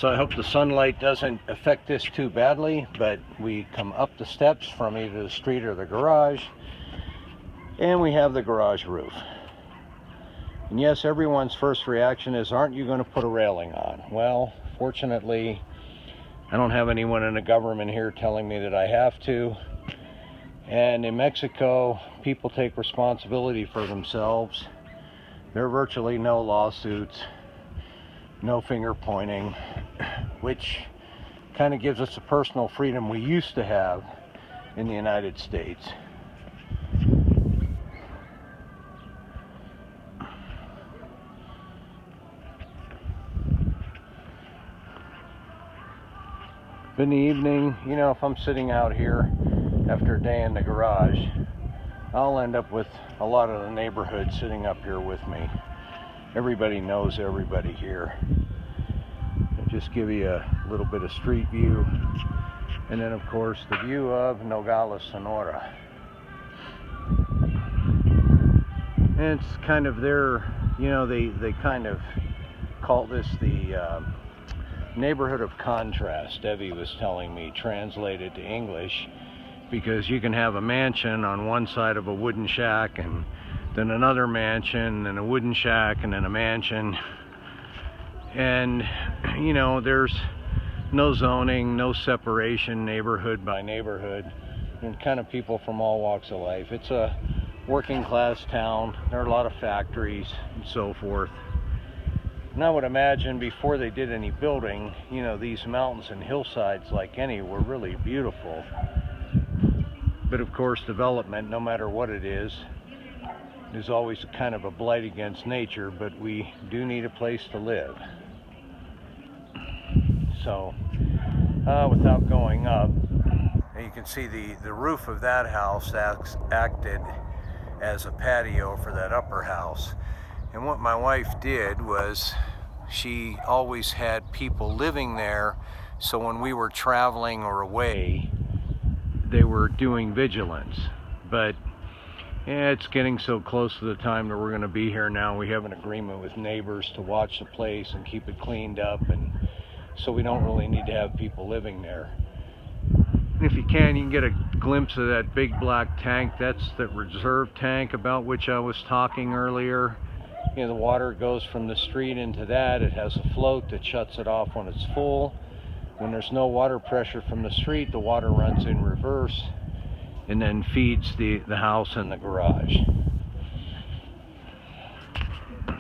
So I hope the sunlight doesn't affect this too badly, but we come up the steps from either the street or the garage, and we have the garage roof. And yes, everyone's first reaction is, aren't you going to put a railing on? Well, fortunately, I don't have anyone in the government here telling me that I have to. And in Mexico, people take responsibility for themselves. There are virtually no lawsuits, no finger pointing, which kind of gives us a personal freedom we used to have in the United States. In the evening, you know, if I'm sitting out here after a day in the garage, I'll end up with a lot of the neighborhood sitting up here with me. Everybody knows everybody here. I'll just give you a little bit of street view, and then of course the view of Nogales, Sonora. And it's kind of their, you know, they kind of call this the neighborhood of contrast. Debbie was telling me, translated to English, because you can have a mansion on one side of a wooden shack, and then another mansion, and a wooden shack, and then a mansion. And, you know, there's no zoning, no separation, neighborhood by neighborhood, and kind of people from all walks of life. It's a working class town. There are a lot of factories and so forth. And I would imagine before they did any building, you know, these mountains and hillsides, like any, were really beautiful. But of course, development, no matter what it is always kind of a blight against nature, but we do need a place to live. So, without going up, you can see the roof of that house acted as a patio for that upper house. And what my wife did was she always had people living there, so when we were traveling or away, they were doing vigilance. But yeah, it's getting so close to the time that we're going to be here now. We have an agreement with neighbors to watch the place and keep it cleaned up, and so we don't really need to have people living there. And if you can get a glimpse of that big black tank. That's the reserve tank about which I was talking earlier. You know, the water goes from the street into that. It has a float that shuts it off when it's full. When there's no water pressure from the street, the water runs in reverse and then feeds the house and the garage.